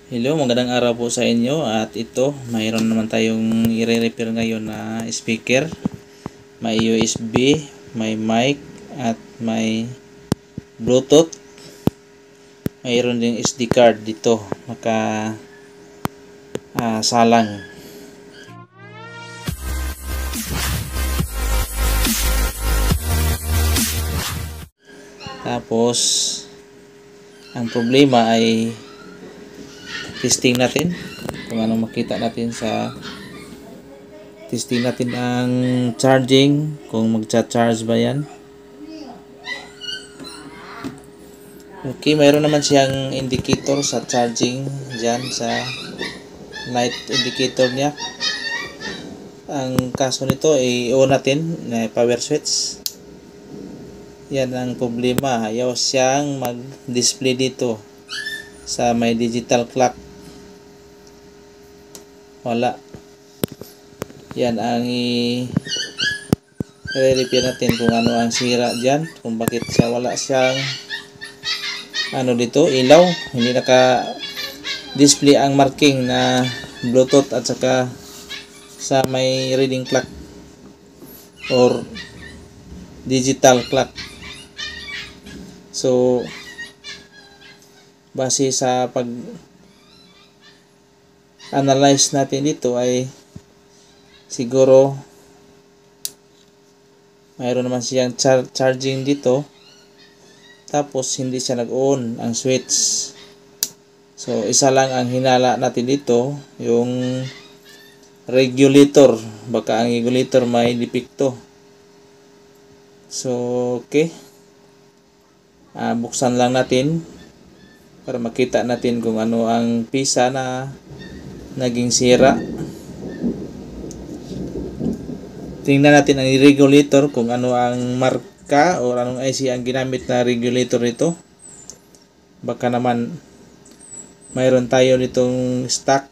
Hello, magandang araw po sa inyo at ito, mayroon naman tayong i-repair ngayon na speaker. May USB, may mic at may Bluetooth. Mayroon ding SD card dito, salang. Tapos, ang problema ay testing natin kung anong makita natin sa testing natin ang charging, kung magcha-charge ba yan. Okay, mayroon naman siyang indicator sa charging dyan sa light indicator niya. Ang kaso nito ay on natin na power switch. Yan ang problema, ayaw siyang mag-display dito sa may digital clock. Wala. Yan ang i-repair natin kung ano ang sira dyan, kung bakit siya wala siyang dito, ilaw, hindi naka-display ang marking na Bluetooth at saka sa may reading clock or digital clock. So, base sa pag-analyze natin dito ay siguro mayroon naman siyang charging dito, tapos hindi siya nag-on ang switch. So, isa lang ang hinala natin dito, yung regulator. Baka ang regulator may depekto. So, okay. Buksan lang natin para makita natin kung ano ang pisa na naging sira. Tingnan natin ang regulator kung ano ang marka o anong IC ang ginamit na regulator nito. Baka naman mayroon tayo nitong stock.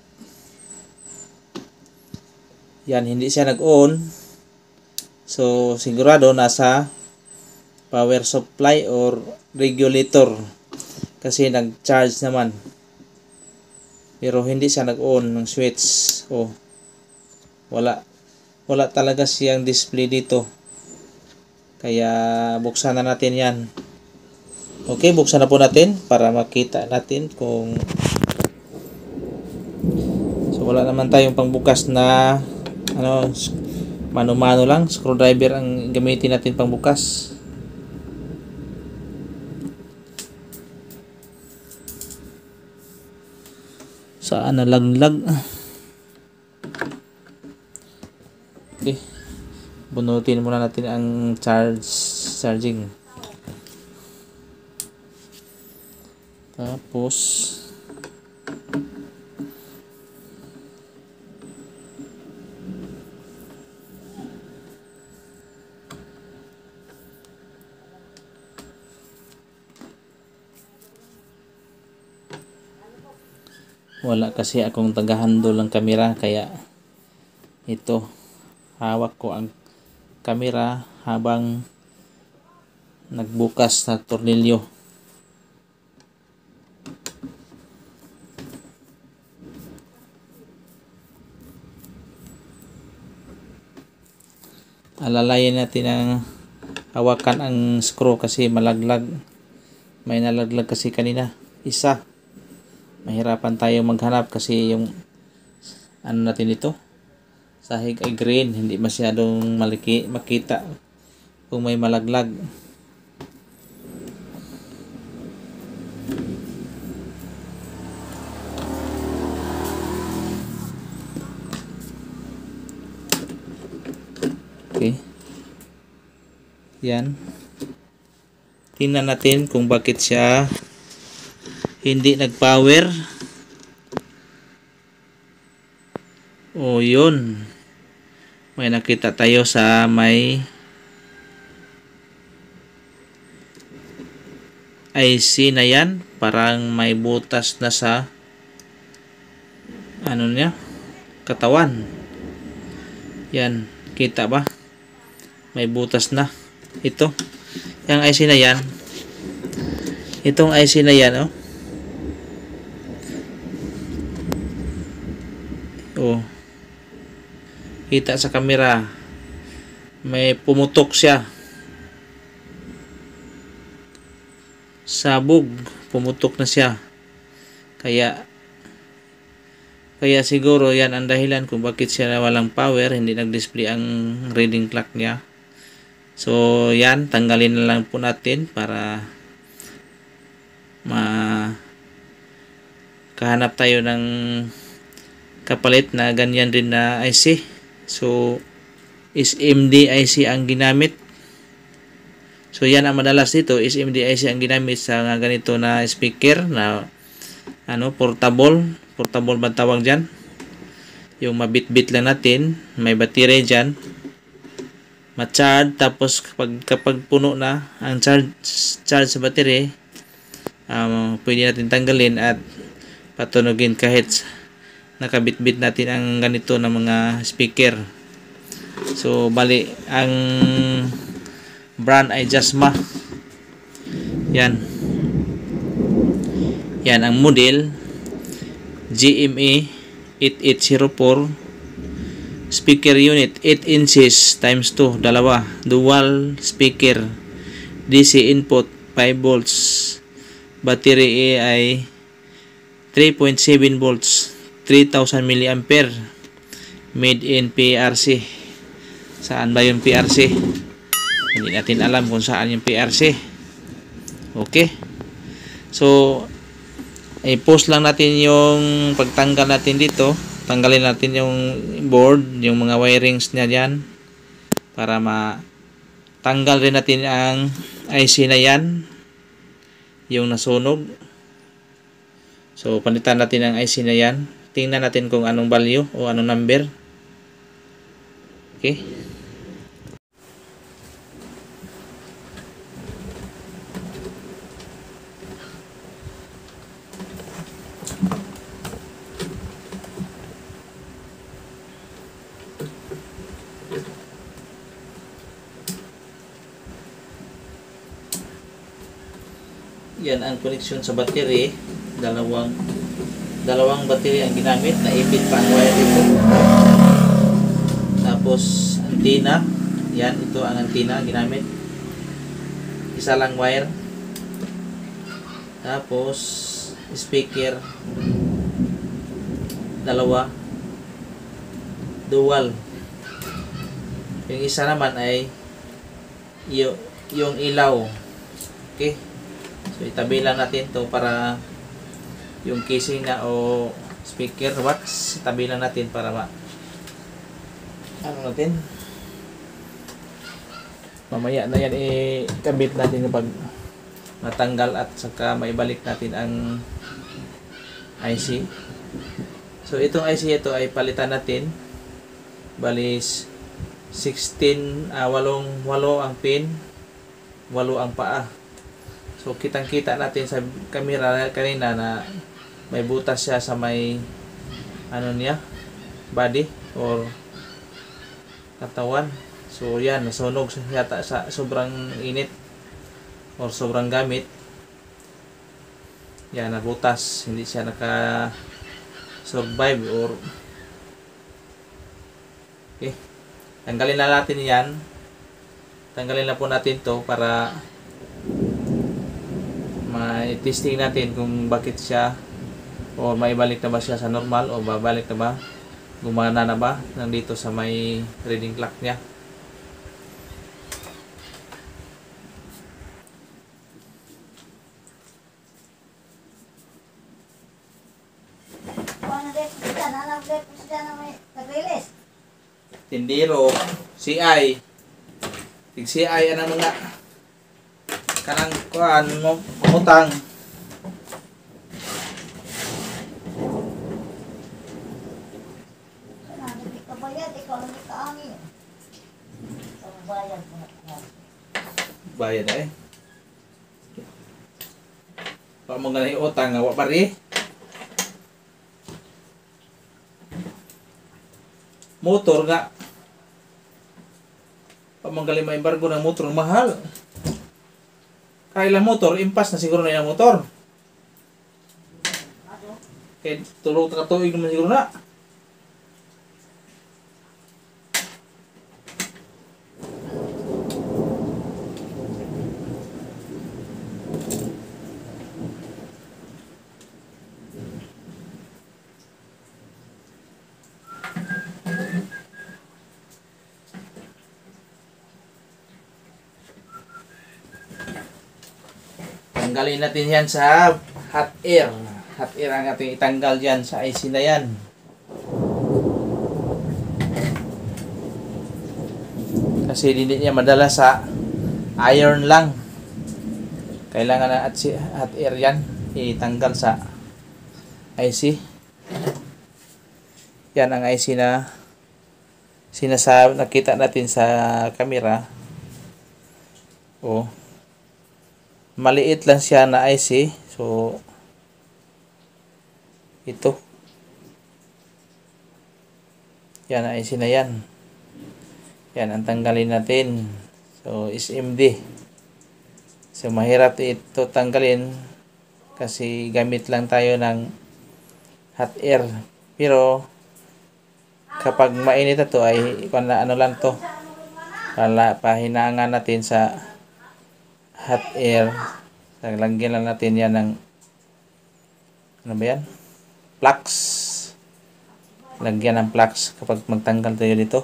Yan, hindi siya nag-on. So, sigurado nasa power supply or regulator kasi nag-charge naman. Pero hindi siya nag-on ng switch. Oh, wala talaga siyang display dito. Kaya buksan na natin yan. Okay, buksan na po natin para makita natin kung so wala naman tayong pangbukas na mano-mano lang, screwdriver ang gamitin natin pangbukas. Saan nalaglag? Okay, bunutin muna natin ang charging. Tapos wala kasi akong taga-handle ng camera, kaya ito, hawak ko ang camera habang nagbukas na tornilyo. Alalayan natin ang hawakan ang screw kasi malaglag. May nalaglag kasi kanina, isa. Mahirapan tayo maghanap kasi yung natin ito, sahig ay green, hindi masyadong makita kung may malaglag. Okay, yan, tingnan natin kung bakit siya hindi nag-power. O yun, may nakita tayo sa may IC na yan, parang may butas na sa niya, katawan. Yan, kita ba? May butas na. Ito, yung IC na yan, itong IC na yan, Oh, kita sa camera. May pumutok siya. Sabog, pumutok na siya. Kaya siguro yan ang dahilan kung bakit siya walang power, hindi nag-display ang reading clock niya. So yan, tanggalin na lang po natin para kahanap tayo ng kapalit na ganyan din na IC. So SMD IC ang ginamit. So yan ang madalas dito, SMD IC ang ginamit sa ganito na speaker na portable ba tawag dyan, yung mabit-bit lang natin, may battery dyan, ma-charge, tapos kapag puno na ang charge sa battery, pwede natin tanggalin at patunugin kahit nakabit-bit natin ang ganito na mga speaker. So bali ang brand ay Jasma. Yan ang model GME 8804, speaker unit 8 inches times 2, dual speaker, DC input 5 volts, battery ay 3.7 volts, 3000 mAh, made in PRC. Saan ba yung PRC? Hindi natin alam kung saan yung PRC. Okay, so i-post lang natin yung pagtanggal natin dito. Tanggalin natin yung board, yung mga wirings niya dyan, para matanggal rin natin ang IC na yan, yung nasunog. So palitan natin ang IC na yan. Tingnan natin kung anong value o anong number. Okay, yan ang connection sa battery. Dalawang battery ang ginamit, naipit pa ang wire dito. Tapos antenna, yan, ito ang antenna ginamit, isa lang wire. Tapos speaker, dalawa, dual. Yung isa naman ay yung ilaw. Okay, so itabi lang natin to para yung casing na o speaker wax, itabi lang natin para natin mamaya na yan ikabit natin kapag natanggal at saka maibalik natin ang IC. So itong IC ito ay palitan natin. Balis 8 ang pin, 8 ang paa. So kitang kita natin sa camera kanina na may butas siya sa may body or katawan. So yan, nasunog yata sa sobrang init or sobrang gamit. Yan, nabutas, hindi siya naka survive or okay. Tanggalin na natin yan. Tanggalin na po natin to para ma-testing natin kung bakit siya o maibalik na ba siya sa normal o babalik na ba, gumana na ba nandito sa may reading clock niya. Tindiro, CI. Tig-CI ang mga kanang kuan mo pamutang. Bayad eh. Pa mo ganay utang wa pare. Motor nga. Pamanggali ma-embargo ng motor, mahal. Kailang motor, impas na siguro na yung motor. Kaya tulog ka tuig naman siguro na. Tanggalin natin yan sa hot air. Hot air ang ating itanggal dyan sa IC na yan. Kasi hindi niya madala sa iron lang. Kailangan na hot air yan. Itanggal sa IC. Yan ang IC na nakita natin sa camera. Maliit lang siya na IC. So ito. Yan ang IC na yan. Yan ang tanggalin natin. So SMD. So mahirap ito tanggalin kasi gamit lang tayo ng hot air. Pero kapag mainit ito ay ano lang to. Pahinangan natin sa hot air. Lagyan lang natin yan ng ano ba yan? Flux. Lagyan ng flux kapag magtanggal tayo dito.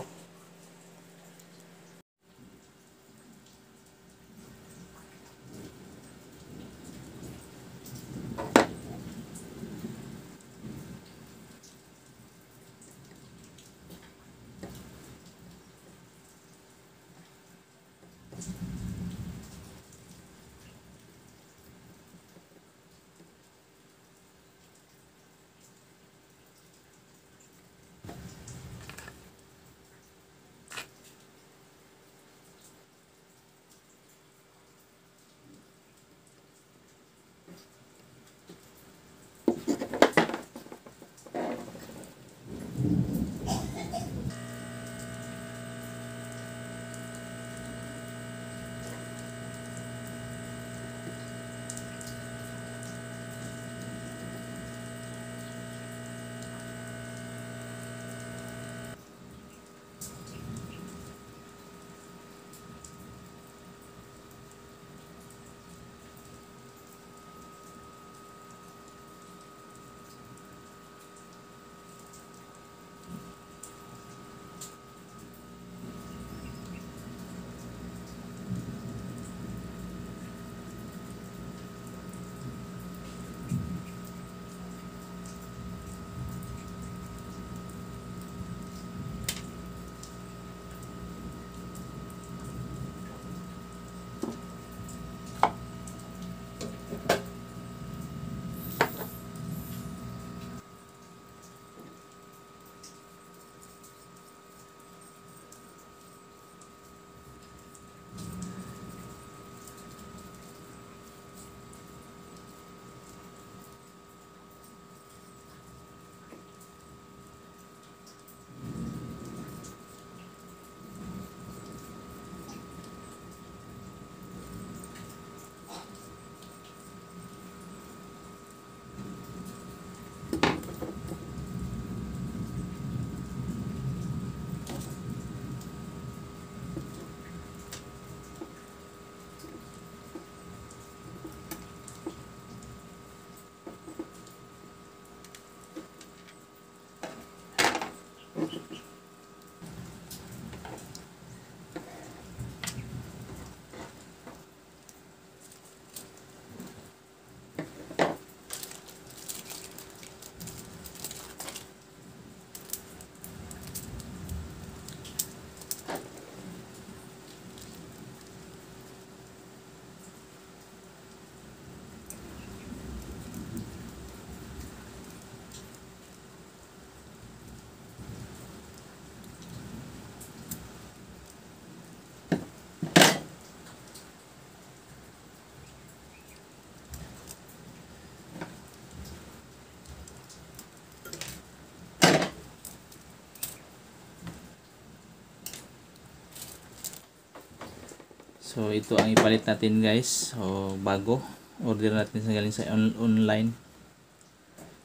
So ito ang ipalit natin guys. So bago order natin sa galing sa online.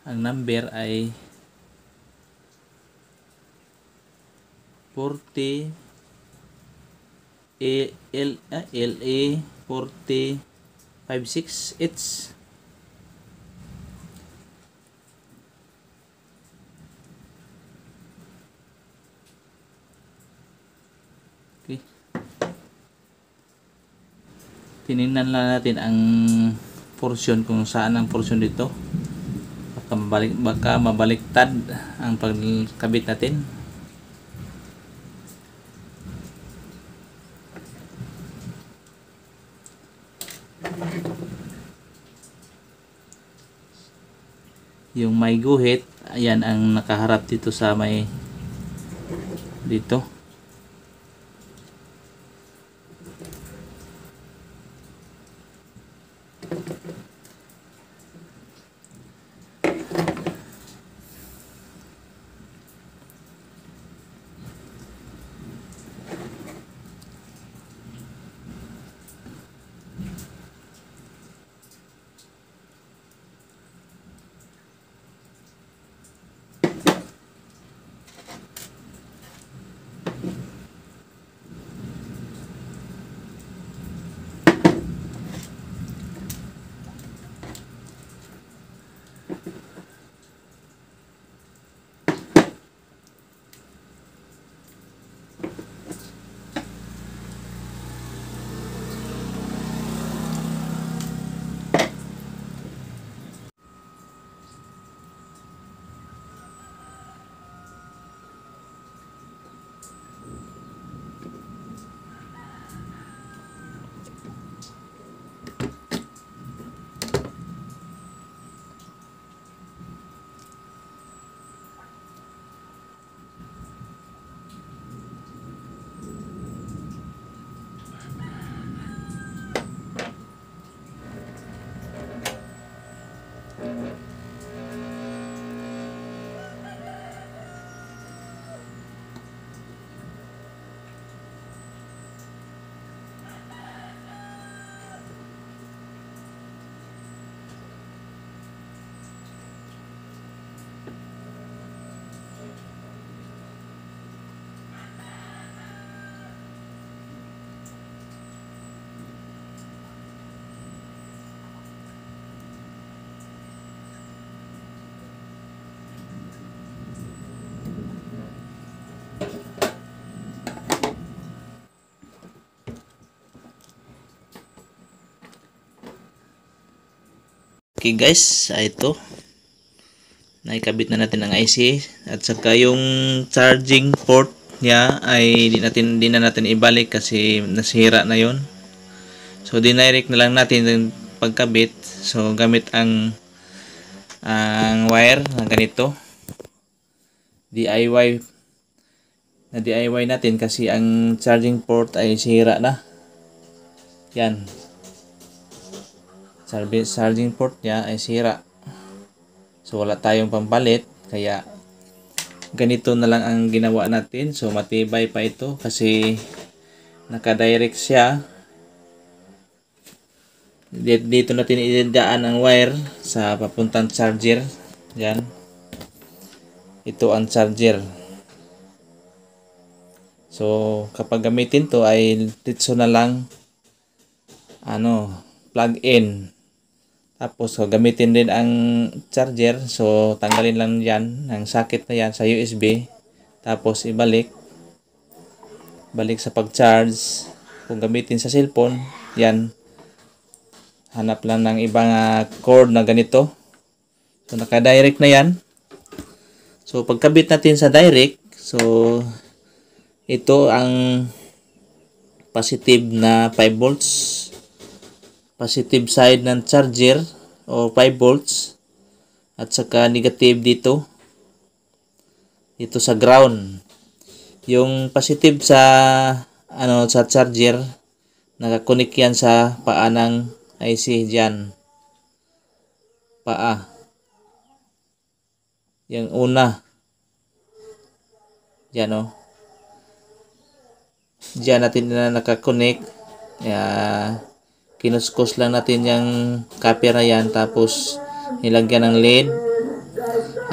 Ang number ay 40 LA 4056H. Okay. Tinignan lang natin ang portion, kung saan ang portion dito. Baka mabaliktad ang pagkabit natin. Yung may guhit, ayan ang nakaharap dito sa may dito. Okay guys, ito naikabit na natin ang IC at saka yung charging port niya ay di na natin ibalik kasi nasira na yon. So dinirect na lang natin yung pagkabit. So gamit ang wire na ganito. DIY natin kasi ang charging port ay sira na. Yan. Charging port niya ay sira. So wala tayong pampalit, kaya ganito na lang ang ginawa natin. So matibay pa ito kasi naka-direct siya. Dito natin idadaan ang wire sa papuntang charger. Yan. Ito ang charger. So kapag gamitin to ay ditso na lang plug in. Tapos gamitin din ang charger. So tanggalin lang yan ang socket na yan sa USB. Tapos balik sa pag-charge. Kung gamitin sa cellphone, yan. Hanap lang ng ibang cord na ganito. So naka-direct na yan. So pagkabit natin sa direct, so ito ang positive na 5 volts. Positive side ng charger o 5 volts at saka negative dito sa ground. Yung positive sa sa charger, nakakonek yan sa paa ng IC diyan. Paa. Yung una. Diyan Diyan natin na nakakonek. Kinuskos lang natin yung copper na yan, tapos nilagyan ng LED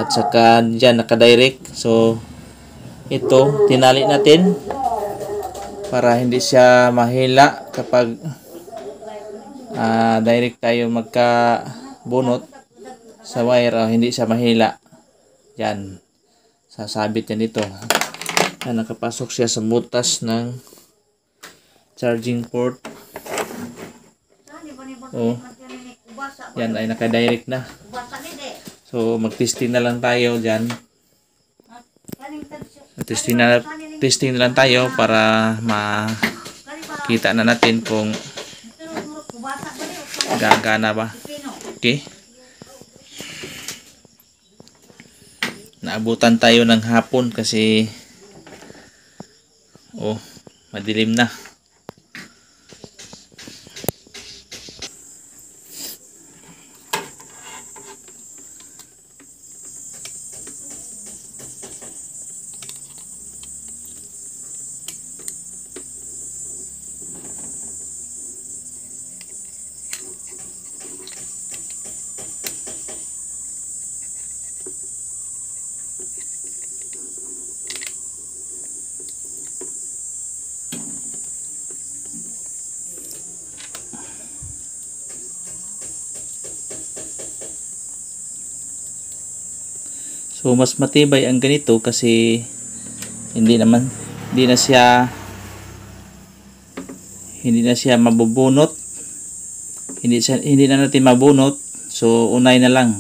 at saka dyan naka-direct. So ito tinali natin para hindi siya mahila kapag direct tayo magkabunot sa wire, hindi siya mahila. Yan, sasabit yan dito. Nakapasok siya sa butas ng charging port. Yan ay naka-direct na. So mag-testing na lang tayo dyan. Testing na lang tayo para makita na natin kung gagana ba. Okay. Naabutan tayo ng hapon kasi madilim na. So mas matibay ang ganito kasi hindi na siya mabubunot. Hindi na natin mabunot. So unay na lang.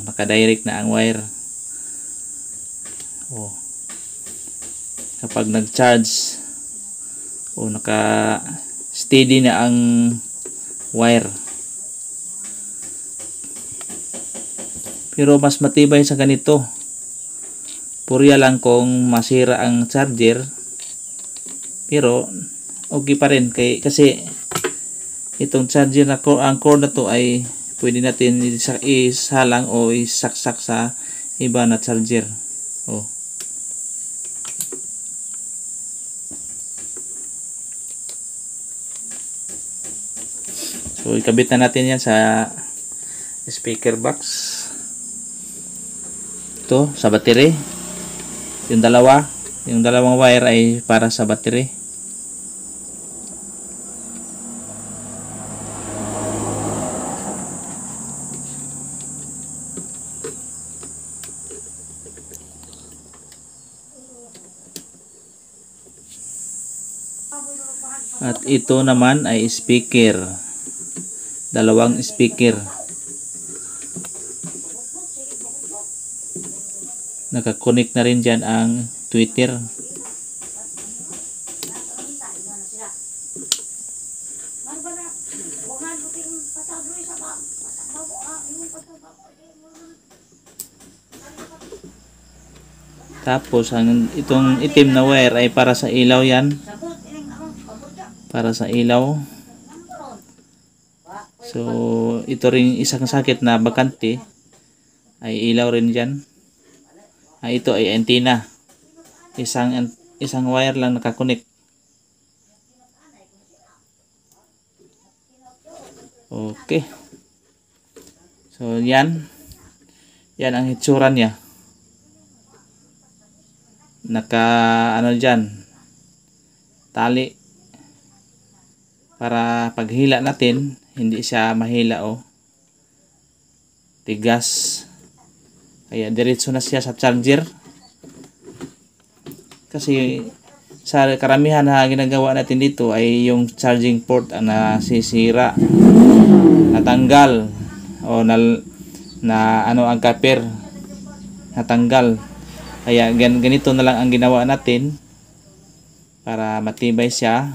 Naka-direct na ang wire. Kapag nag-charge naka-steady na ang wire. Pero mas matibay sa ganito. Purya lang kung masira ang charger. Pero okay pa rin kasi itong charger ang cord na to ay pwede natin isalang o isaksak sa iba na charger. So ikabit na natin yan sa speaker box. Ito sa battery. Yung dalawang wire ay para sa battery. At ito naman ay speaker. Dalawang speaker. Nakakonect na rin dyan ang Twitter. Tapos itong itim na wire ay para sa ilaw yan. Para sa ilaw. So ito rin isang sakit na bakante ay ilaw rin dyan. Ito ay antenna. Isang wire lang nakakonect. Okay. So yan ang hitsura niya. Dyan tali para paghila natin hindi siya mahila tigas. Kaya diretso na siya sa charger. Kasi sa karamihan na ginagawa natin dito ay yung charging port ang nasisira, natanggal ang copper natanggal. Kaya ganito na lang ang ginawa natin para matibay siya.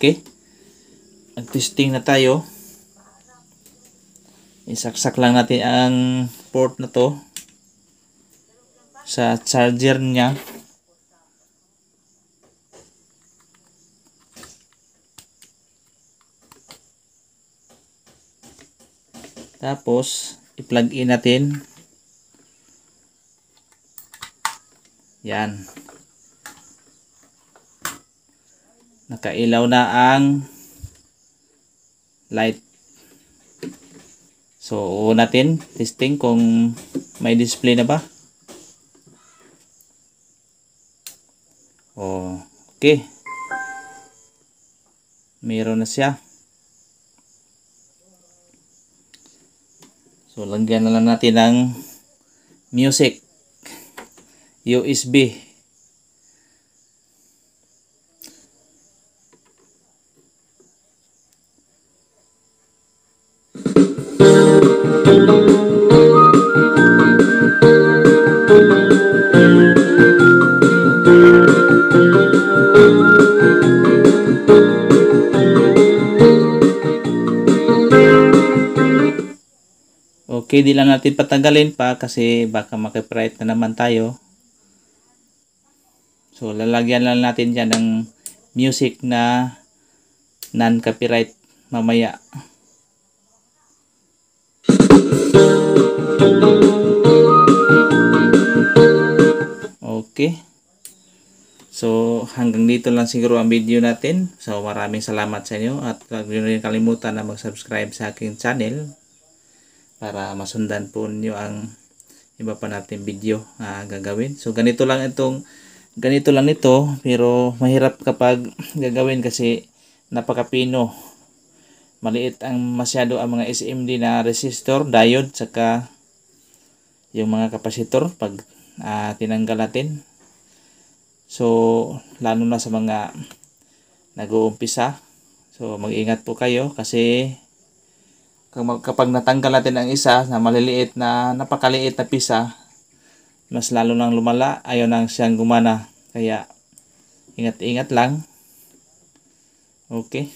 Okay. Mag-testing na tayo. Isaksak lang natin ang port na to sa charger niya. Tapos i-plug in natin. Yan. Nakailaw na ang light. So natin testing kung may display na ba. Okay. Meron na siya. So lagyan na lang natin ng music USB. Okay, di lang natin patagalin pa kasi baka makipiright na naman tayo. So, lalagyan lang natin dyan ng music na non-copyright mamaya. Okay. So, hanggang dito lang siguro ang video natin. So, maraming salamat sa inyo at huwag niyo rin kalimutan na mag-subscribe sa aking channel para masundan po niyo ang iba pa natin video gagawin. So, ganito lang nito, pero mahirap kapag gagawin kasi napakapino. Maliit masyado ang mga SMD na resistor, diode, saka yung mga kapasitor pag tinanggal natin. So, lalo na sa mga nag-uumpisa. So, mag-ingat po kayo kasi kapag natanggal natin ang isa na maliliit na napakaliit na pisa, mas lalo nang lumala, ayaw nang siyang gumana. Kaya, ingat-ingat lang. Okay.